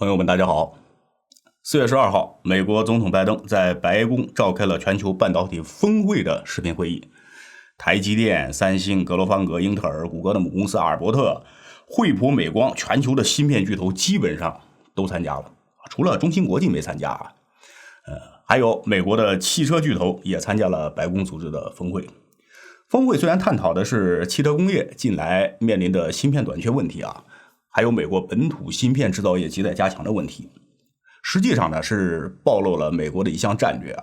朋友们，大家好。4月12号，美国总统拜登在白宫召开了全球半导体峰会的视频会议。台积电、三星、格罗方格、英特尔、谷歌的母公司阿尔伯特、惠普、美光，全球的芯片巨头基本上都参加了，除了中芯国际没参加。还有美国的汽车巨头也参加了白宫组织的峰会。峰会虽然探讨的是汽车工业近来面临的芯片短缺问题还有美国本土芯片制造业亟待加强的问题，实际上呢是暴露了美国的一项战略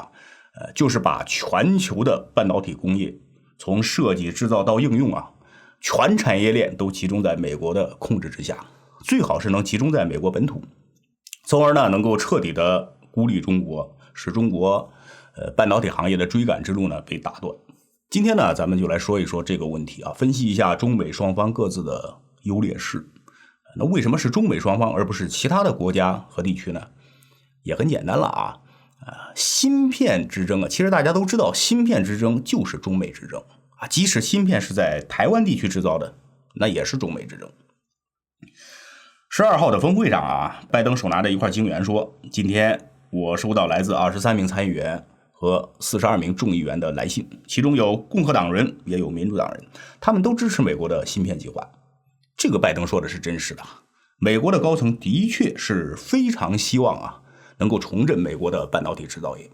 就是把全球的半导体工业从设计制造到应用全产业链都集中在美国的控制之下，最好是能集中在美国本土，从而呢能够彻底的孤立中国，使中国半导体行业的追赶之路呢被打断。今天呢咱们就来说一说这个问题分析一下中美双方各自的优劣势。那为什么是中美双方而不是其他的国家和地区呢？也很简单了芯片之争其实大家都知道，芯片之争就是中美之争即使芯片是在台湾地区制造的，那也是中美之争。12号的峰会上拜登手拿着一块晶圆说，今天我收到来自23名参议员和42名众议员的来信，其中有共和党人也有民主党人，他们都支持美国的芯片计划。这个拜登说的是真实的，美国的高层的确是非常希望能够重振美国的半导体制造业。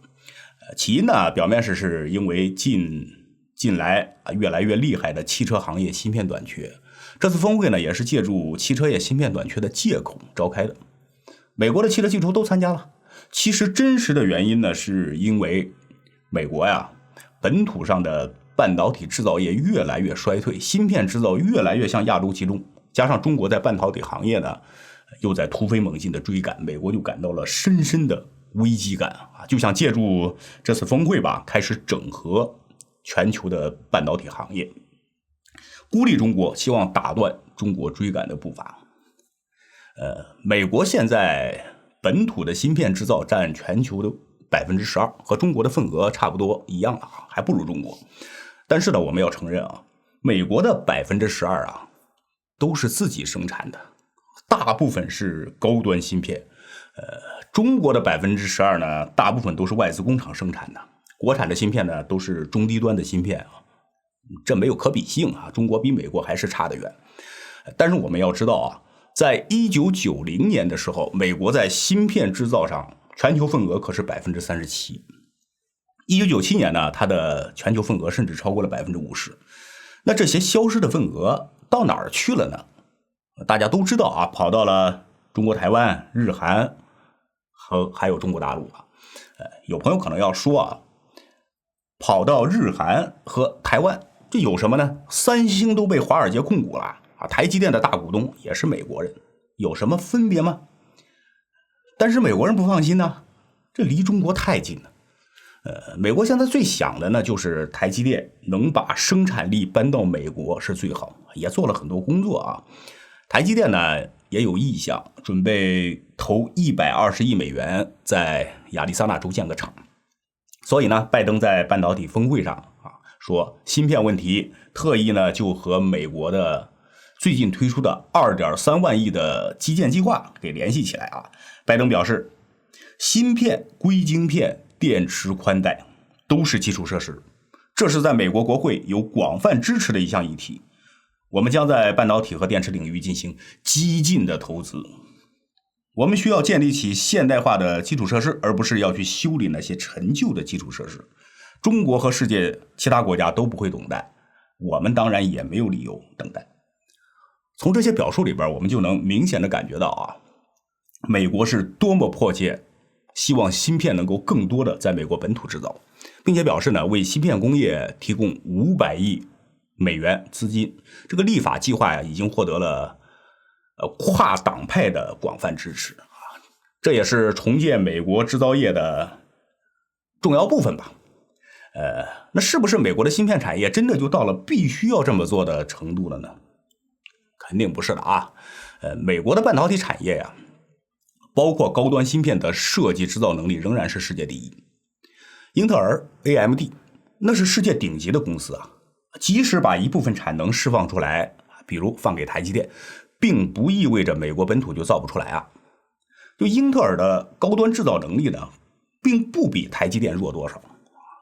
起因呢，表面是因为近来越来越厉害的汽车行业芯片短缺。这次峰会呢，也是借助汽车业芯片短缺的借口召开的。美国的汽车巨头都参加了。其实真实的原因呢，是因为美国本土上的半导体制造业越来越衰退，芯片制造越来越向亚洲集中，加上中国在半导体行业呢又在突飞猛进的追赶，美国就感到了深深的危机感就想借助这次峰会开始整合全球的半导体行业，孤立中国，希望打断中国追赶的步伐。美国现在本土的芯片制造占全球的12%，和中国的份额差不多一样还不如中国。但是呢，我们要承认美国的12%都是自己生产的，大部分是高端芯片。中国的12%呢，大部分都是外资工厂生产的，国产的芯片呢都是中低端的芯片这没有可比性中国比美国还是差得远。但是我们要知道在1990年的时候，美国在芯片制造上全球份额可是37%。1997年呢，它的全球份额甚至超过了50%。那这些消失的份额到哪儿去了呢？大家都知道跑到了中国台湾、日韩和还有中国大陆有朋友可能要说跑到日韩和台湾这有什么呢？三星都被华尔街控股了台积电的大股东也是美国人，有什么分别吗？但是美国人不放心这离中国太近了。美国现在最想的呢，就是台积电能把生产力搬到美国是最好，也做了很多工作台积电呢也有意向，准备投120亿美元在亚利桑那州建个厂。所以呢，拜登在半导体峰会上说芯片问题，特意呢就和美国的最近推出的2.3万亿的基建计划给联系起来拜登表示，芯片、硅晶片、电池宽带都是基础设施，这是在美国国会有广泛支持的一项议题。我们将在半导体和电池领域进行激进的投资。我们需要建立起现代化的基础设施，而不是要去修理那些陈旧的基础设施。中国和世界其他国家都不会等待，我们当然也没有理由等待。从这些表述里边，我们就能明显的感觉到美国是多么迫切希望芯片能够更多的在美国本土制造，并且表示呢为芯片工业提供500亿美元资金。这个立法计划已经获得了跨党派的广泛支持这也是重建美国制造业的重要部分吧。那是不是美国的芯片产业真的就到了必须要这么做的程度了呢？肯定不是的美国的半导体产业包括高端芯片的设计制造能力仍然是世界第一。英特尔、AMD 那是世界顶级的公司即使把一部分产能释放出来，比如放给台积电，并不意味着美国本土就造不出来就英特尔的高端制造能力呢，并不比台积电弱多少，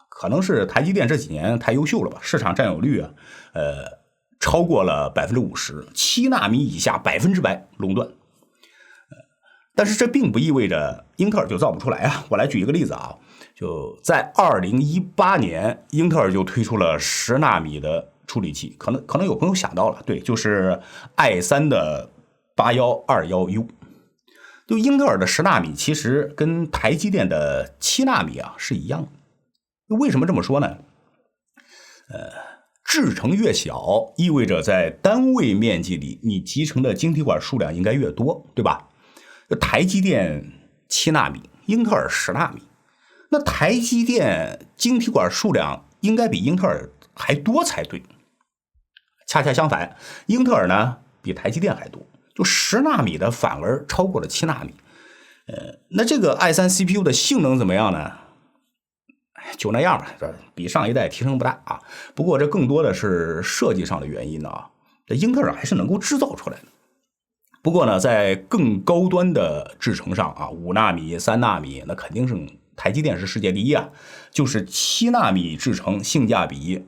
可能是台积电这几年太优秀了吧，市场占有率啊，超过了50%，7纳米以下100%垄断。但是这并不意味着英特尔就造不出来啊。我来举一个例子啊，就在2018年，英特尔就推出了10纳米的处理器，可能有朋友想到了，对，就是 i3 的8121U。就英特尔的10纳米其实跟台积电的7纳米啊是一样的。为什么这么说呢？制程越小，意味着在单位面积里你集成的晶体管数量应该越多，对吧？台积电7纳米，英特尔10纳米，那台积电晶体管数量应该比英特尔还多才对。恰恰相反，英特尔呢比台积电还多，就10纳米的反而超过了7纳米。那这个 i3 CPU 的性能怎么样呢？就那样吧，比上一代提升不大啊。不过这更多的是设计上的原因呢，这英特尔还是能够制造出来的。不过呢，在更高端的制程上啊，5纳米、3纳米，那肯定是台积电是世界第一啊。就是7纳米制程，性价比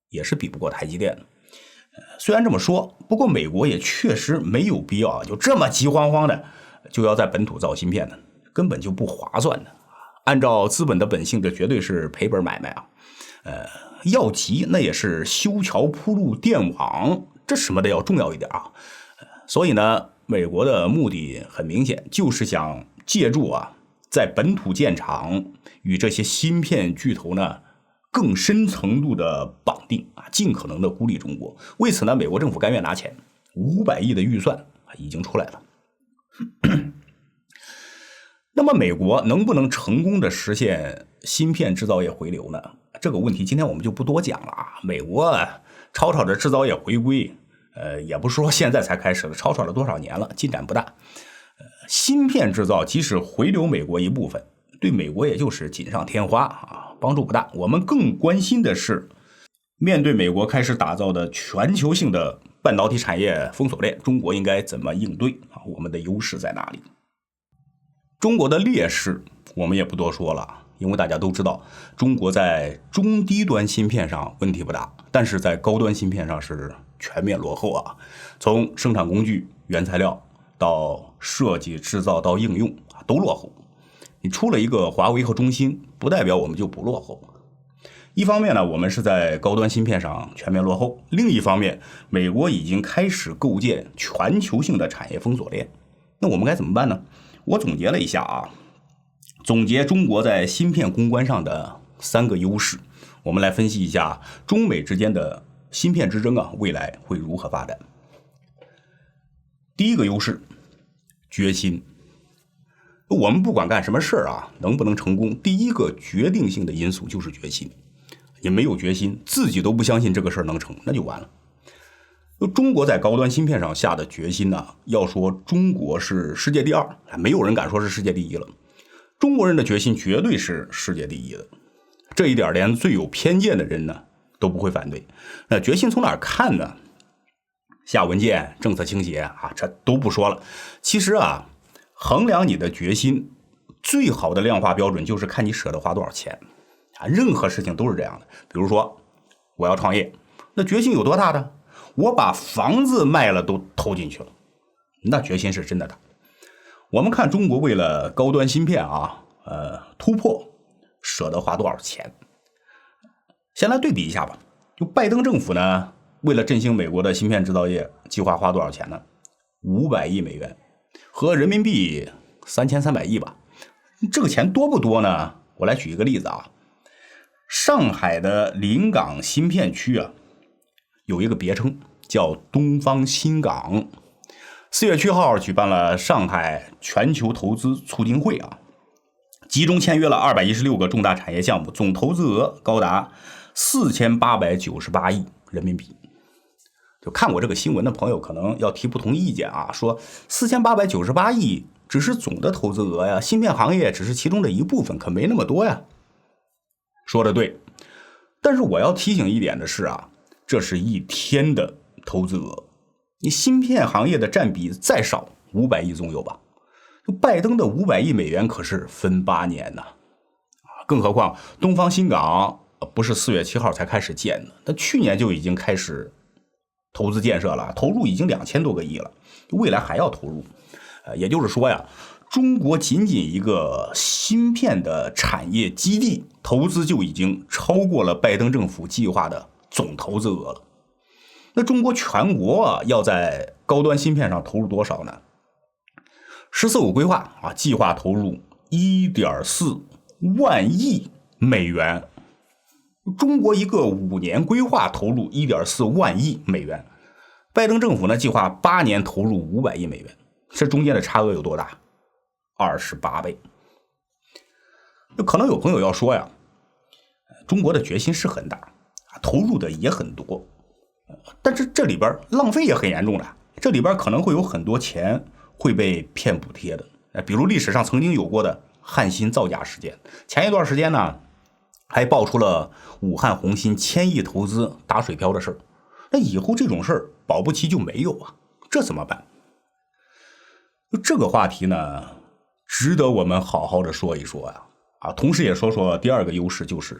也是比不过台积电的。虽然这么说，不过美国也确实没有必要就这么急慌慌的就要在本土造芯片的，根本就不划算的。按照资本的本性，这绝对是赔本买卖啊。要急那也是修桥铺路电网，这什么的要重要一点啊。所以呢，美国的目的很明显，就是想借助在本土建厂，与这些芯片巨头呢更深程度的绑定尽可能的孤立中国。为此呢，美国政府甘愿拿钱，500亿的预算已经出来了。那么美国能不能成功的实现芯片制造业回流呢？这个问题今天我们就不多讲了啊。美国吵吵着制造业回归，也不是说现在才开始的，吵吵了多少年了，进展不大。芯片制造即使回流美国一部分，对美国也就是锦上添花啊，帮助不大。我们更关心的是，面对美国开始打造的全球性的半导体产业封锁链，中国应该怎么应对啊？我们的优势在哪里？中国的劣势我们也不多说了，因为大家都知道，中国在中低端芯片上问题不大，但是在高端芯片上是全面落后啊。从生产工具、原材料到设计、制造到应用都落后。你出了一个华为和中兴，不代表我们就不落后。一方面呢，我们是在高端芯片上全面落后；另一方面，美国已经开始构建全球性的产业封锁链。那我们该怎么办呢？我总结了一下啊，总结中国在芯片攻关上的3个优势，我们来分析一下中美之间的芯片之争未来会如何发展。第一个优势，决心。我们不管干什么事能不能成功，第一个决定性的因素就是决心。你没有决心，自己都不相信这个事能成，那就完了。中国在高端芯片上下的决心要说中国是世界第2，没有人敢说是世界第1了。中国人的决心绝对是世界第1的，这一点连最有偏见的人都不会反对。那决心从哪儿看呢？下文件、政策倾斜这都不说了。其实衡量你的决心最好的量化标准就是看你舍得花多少钱任何事情都是这样的。比如说我要创业，那决心有多大的？我把房子卖了都投进去了，那决心是真的大。我们看中国为了高端芯片突破舍得花多少钱。先来对比一下吧。就拜登政府呢，为了振兴美国的芯片制造业，计划花多少钱呢？500亿美元，和人民币3300亿吧。这个钱多不多呢？我来举一个例子上海的临港芯片区有一个别称叫东方新港。4月7号举办了上海全球投资促进会集中签约了216个重大产业项目，总投资额高达4898亿人民币。就看过这个新闻的朋友可能要提不同意见说4898亿只是总的投资额呀，芯片行业只是其中的一部分，可没那么多呀。说的对，但是我要提醒一点的是这是一天的投资额，你芯片行业的占比再少500亿总有吧？拜登的500亿美元可是分8年呢，更何况东方新港不是4月7号才开始建的，那去年就已经开始投资建设了，投入已经2000多个亿了，未来还要投入。也就是说呀，中国仅仅一个芯片的产业基地投资就已经超过了拜登政府计划的总投资额了。那中国全国要在高端芯片上投入多少呢？“14·5”规划计划投入1.4万亿美元。中国一个5年规划投入1.4万亿美元，拜登政府呢计划8年投入500亿美元，这中间的差额有多大？28倍。可能有朋友要说呀，中国的决心是很大，投入的也很多，但是这里边浪费也很严重的，这里边可能会有很多钱会被骗补贴的。比如历史上曾经有过的汉芯造假事件，前一段时间呢还爆出了武汉红芯1000亿投资打水漂的事儿。那以后这种事儿保不齐就没有啊，这怎么办？这个话题呢值得我们好好的说一说呀。同时也说说第二个优势，就是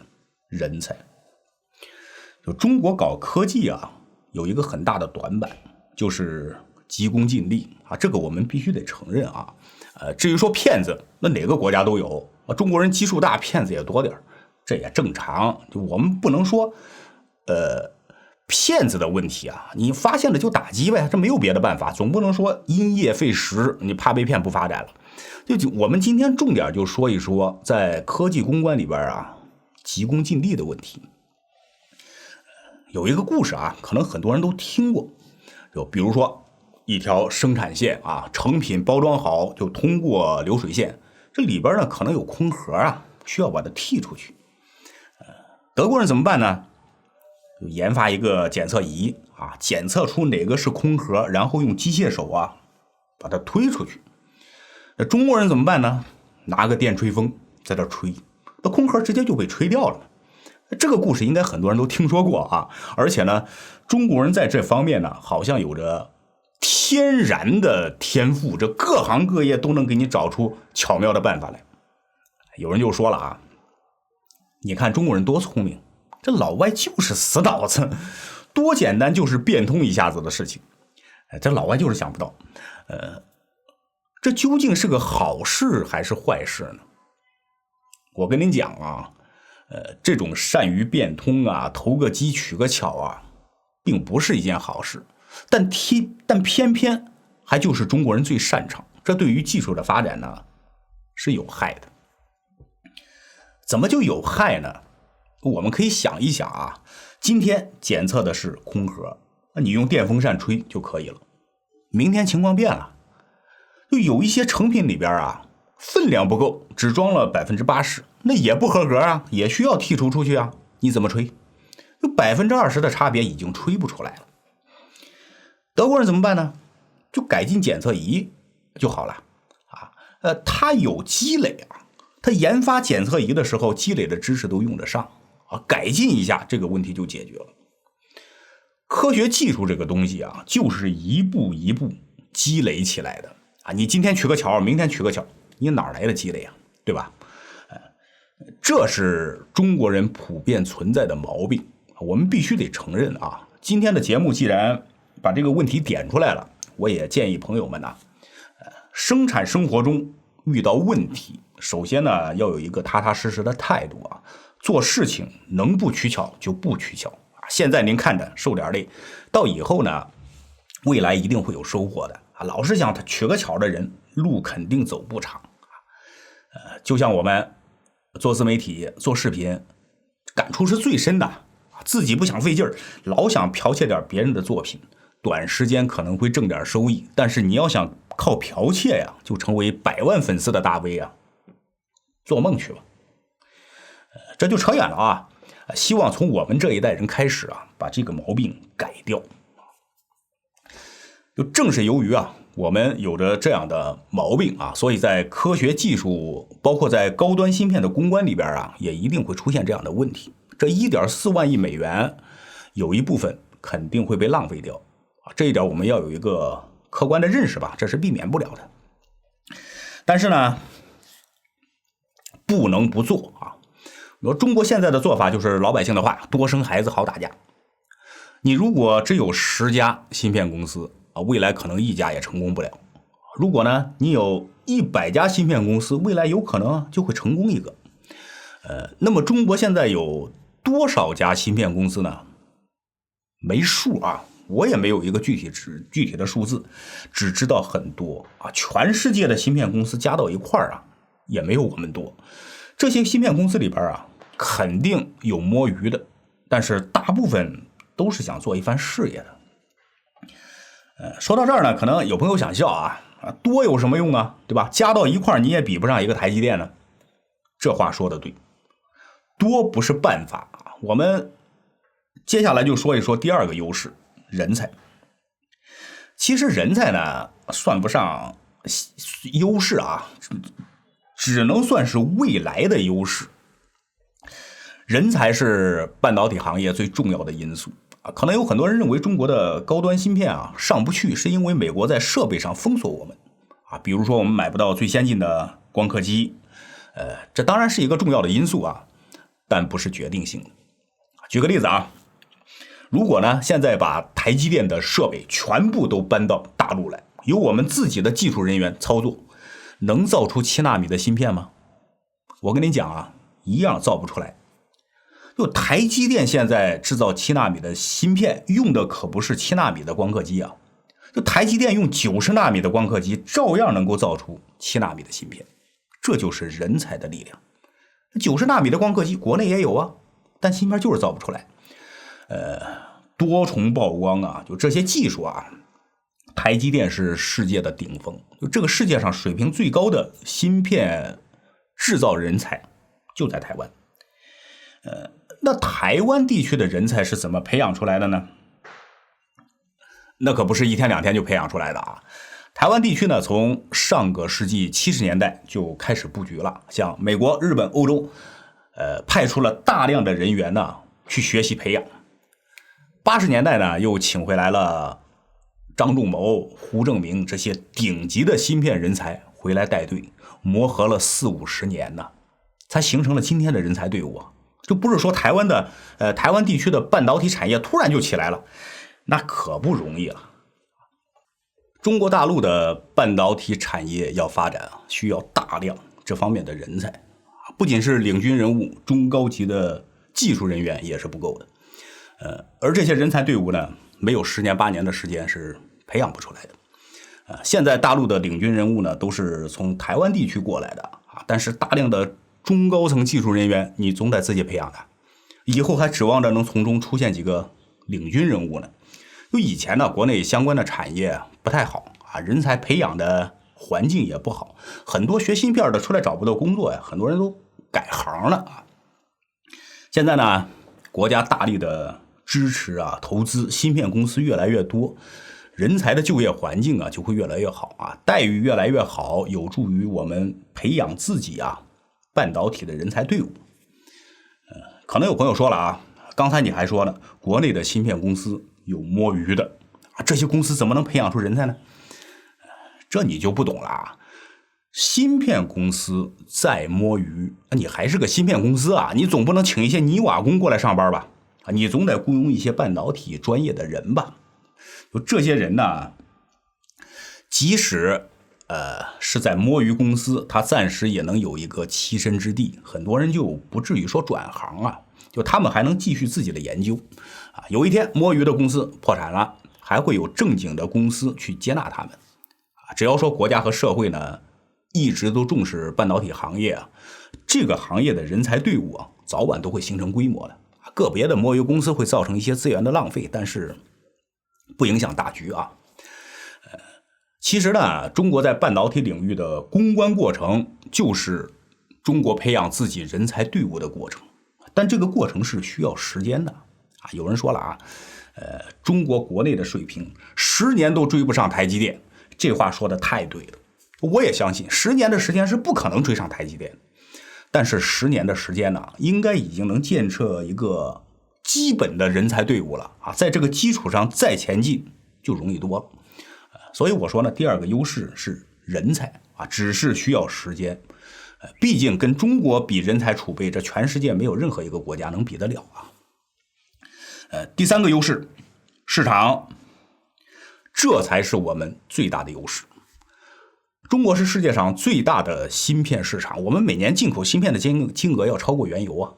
人才。就中国搞科技有一个很大的短板，就是急功近利这个我们必须得承认至于说骗子，那哪个国家都有，中国人基数大，骗子也多点，这也正常。就我们不能说骗子的问题你发现了就打击呗，这没有别的办法，总不能说因噎废食，你怕被骗不发展了。就我们今天重点就说一说在科技公关里边急功近利的问题。有一个故事可能很多人都听过，就比如说一条生产线成品包装好就通过流水线，这里边呢可能有空盒需要把它剔出去。德国人怎么办呢？就研发一个检测仪检测出哪个是空盒，然后用机械手把它推出去。那中国人怎么办呢？拿个电吹风在这吹，那空盒直接就被吹掉了。这个故事应该很多人都听说过而且呢，中国人在这方面呢好像有着天然的天赋，这各行各业都能给你找出巧妙的办法来。有人就说了你看中国人多聪明，这老外就是死脑子，多简单就是变通一下子的事情，这老外就是想不到。这究竟是个好事还是坏事呢？我跟您讲这种善于变通投个机取个巧并不是一件好事，但偏偏还就是中国人最擅长，这对于技术的发展呢是有害的。怎么就有害呢？我们可以想一想今天检测的是空盒，你用电风扇吹就可以了。明天情况变了，就有一些成品里边分量不够，只装了80%，那也不合格也需要剔除出去你怎么吹？有20%的差别已经吹不出来了。德国人怎么办呢？就改进检测仪就好了他有积累他研发检测仪的时候积累的知识都用得上改进一下这个问题就解决了。科学技术这个东西就是一步一步积累起来的你今天取个巧，明天取个巧，你哪来的积累对吧？这是中国人普遍存在的毛病，我们必须得承认今天的节目既然把这个问题点出来了，我也建议朋友们生产生活中遇到问题，首先呢要有一个踏踏实实的态度做事情能不取巧就不取巧现在您看着受点累，到以后呢未来一定会有收获的老是想他取个巧的人路肯定走不长就像我们做自媒体做视频，感触是最深的自己不想费劲儿，老想剽窃点别人的作品，短时间可能会挣点收益，但是你要想靠剽窃就成为100万粉丝的大 V 做梦去吧。这就扯远了希望从我们这一代人开始把这个毛病改掉。就正是由于我们有着这样的毛病所以在科学技术包括在高端芯片的攻关里边也一定会出现这样的问题。这1.4万亿美元有一部分肯定会被浪费掉这一点我们要有一个客观的认识吧，这是避免不了的。但是呢，不能不做啊。你说中国现在的做法就是老百姓的话，多生孩子好打架。你如果只有10家芯片公司啊，未来可能1家也成功不了。如果呢，你有100家芯片公司，未来有可能就会成功1个。那么中国现在有多少家芯片公司呢？没数啊，我也没有一个具体的数字，只知道很多啊。全世界的芯片公司加到一块儿啊，也没有我们多。这些芯片公司里边啊，肯定有摸鱼的，但是大部分都是想做一番事业的。说到这儿呢，可能有朋友想笑啊，多有什么用啊，对吧？加到一块儿你也比不上一个台积电呢。这话说的对，多不是办法啊。我们接下来就说一说第2个优势，人才。其实人才呢，算不上优势啊，只能算是未来的优势。人才是半导体行业最重要的因素啊。可能有很多人认为中国的高端芯片啊上不去，是因为美国在设备上封锁我们啊，比如说我们买不到最先进的光刻机，这当然是一个重要的因素啊，但不是决定性的。举个例子啊，如果呢现在把台积电的设备全部都搬到大陆来，由我们自己的技术人员操作，能造出7纳米的芯片吗？我跟你讲啊，一样造不出来。就台积电现在制造7纳米的芯片，用的可不是7纳米的光刻机啊，就台积电用90纳米的光刻机，照样能够造出7纳米的芯片。这就是人才的力量。90纳米的光刻机国内也有啊，但芯片就是造不出来。多重曝光啊，就这些技术啊，台积电是世界的顶峰。就这个世界上水平最高的芯片制造人才就在台湾。那台湾地区的人才是怎么培养出来的呢？那可不是1天2天就培养出来的啊。台湾地区呢，从上个世纪70年代就开始布局了，像美国、日本、欧洲，派出了大量的人员呢去学习培养。80年代呢，又请回来了张仲谋、胡正明这些顶级的芯片人才回来带队，磨合了40-50年呢，才形成了今天的人才队伍啊。就不是说台湾地区的半导体产业突然就起来了，那可不容易了。中国大陆的半导体产业要发展啊，需要大量这方面的人才，不仅是领军人物，中高级的技术人员也是不够的。而这些人才队伍呢，没有10年8年的时间是培养不出来的。现在大陆的领军人物呢，都是从台湾地区过来的啊，但是大量的中高层技术人员你总得自己培养的，以后还指望着能从中出现几个领军人物呢。就以前呢，国内相关的产业不太好啊，人才培养的环境也不好，很多学芯片的出来找不到工作呀，很多人都改行了啊。现在呢，国家大力的支持啊，投资芯片公司越来越多，人才的就业环境啊就会越来越好啊，待遇越来越好，有助于我们培养自己啊半导体的人才队伍。可能有朋友说了啊，刚才你还说呢，国内的芯片公司有摸鱼的啊，这些公司怎么能培养出人才呢？这你就不懂了啊。芯片公司在摸鱼，你还是个芯片公司啊，你总不能请一些泥瓦工过来上班吧？你总得雇佣一些半导体专业的人吧？就这些人呢，即使是在摸鱼公司，他暂时也能有一个栖身之地，很多人就不至于说转行啊，就他们还能继续自己的研究啊。有一天摸鱼的公司破产了，还会有正经的公司去接纳他们啊。只要说国家和社会呢一直都重视半导体行业啊，这个行业的人才队伍啊，早晚都会形成规模的。个别的摸鱼公司会造成一些资源的浪费，但是不影响大局啊。其实呢，中国在半导体领域的攻关过程，就是中国培养自己人才队伍的过程，但这个过程是需要时间的啊。有人说了啊，中国国内的水平10年都追不上台积电，这话说的太对了。我也相信10年的时间是不可能追上台积电，但是10年的时间呢，应该已经能建设一个基本的人才队伍了啊，在这个基础上再前进就容易多了。所以我说呢，第二个优势是人才啊，只是需要时间。毕竟跟中国比人才储备，这全世界没有任何一个国家能比得了啊。第三个优势，市场，这才是我们最大的优势。中国是世界上最大的芯片市场，我们每年进口芯片的金额要超过原油啊。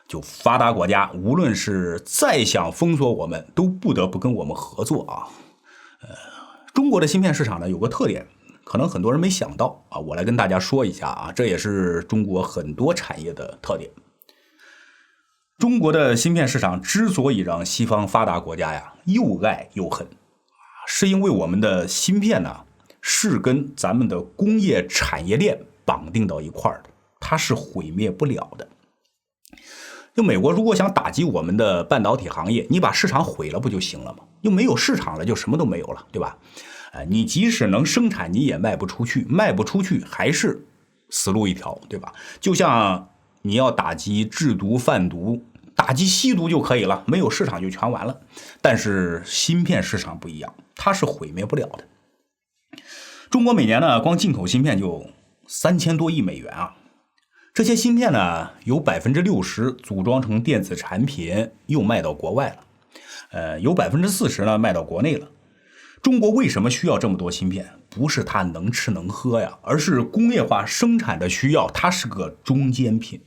就发达国家，无论是再想封锁我们，都不得不跟我们合作啊。中国的芯片市场呢，有个特点，可能很多人没想到啊，我来跟大家说一下啊，这也是中国很多产业的特点。中国的芯片市场之所以让西方发达国家呀又爱又恨，是因为我们的芯片呢是跟咱们的工业产业链绑定到一块儿的，它是毁灭不了的。就美国如果想打击我们的半导体行业，你把市场毁了不就行了吗？又没有市场了，就什么都没有了，对吧？你即使能生产，你也卖不出去，卖不出去还是死路一条，对吧？就像你要打击制毒贩毒，打击吸毒就可以了，没有市场就全完了。但是芯片市场不一样，它是毁灭不了的。中国每年呢，光进口芯片就3000多亿美元啊。这些芯片呢，有60%组装成电子产品又卖到国外了，有40%呢卖到国内了。中国为什么需要这么多芯片？不是它能吃能喝呀，而是工业化生产的需要，它是个中间品。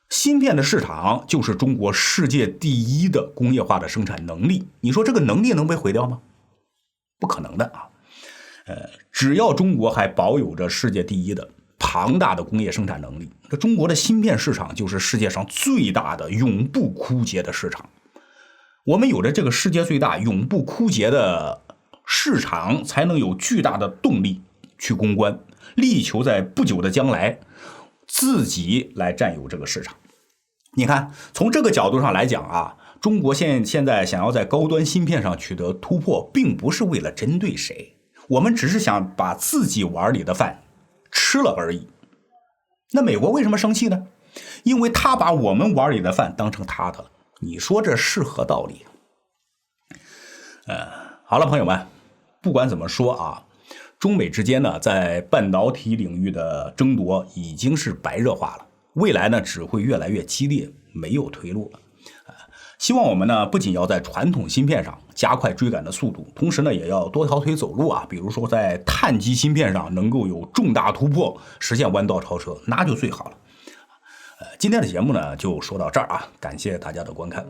芯片的市场就是中国世界第一的工业化的生产能力，你说这个能力能被毁掉吗？不可能的啊！只要中国还保有着世界第一的庞大的工业生产能力，这中国的芯片市场就是世界上最大的永不枯竭的市场。我们有着这个世界最大永不枯竭的市场，才能有巨大的动力去攻关，力求在不久的将来自己来占有这个市场。你看，从这个角度上来讲啊，中国现在想要在高端芯片上取得突破，并不是为了针对谁，我们只是想把自己碗里的饭吃了而已。那美国为什么生气呢？因为他把我们碗里的饭当成他的了。你说这是何道理？好了，朋友们，不管怎么说啊，中美之间呢，在半导体领域的争夺已经是白热化了，未来呢只会越来越激烈，没有退路了。希望我们呢不仅要在传统芯片上加快追赶的速度，同时呢也要多条腿走路啊，比如说在碳基芯片上能够有重大突破，实现弯道超车，那就最好了。今天的节目呢就说到这儿啊，感谢大家的观看。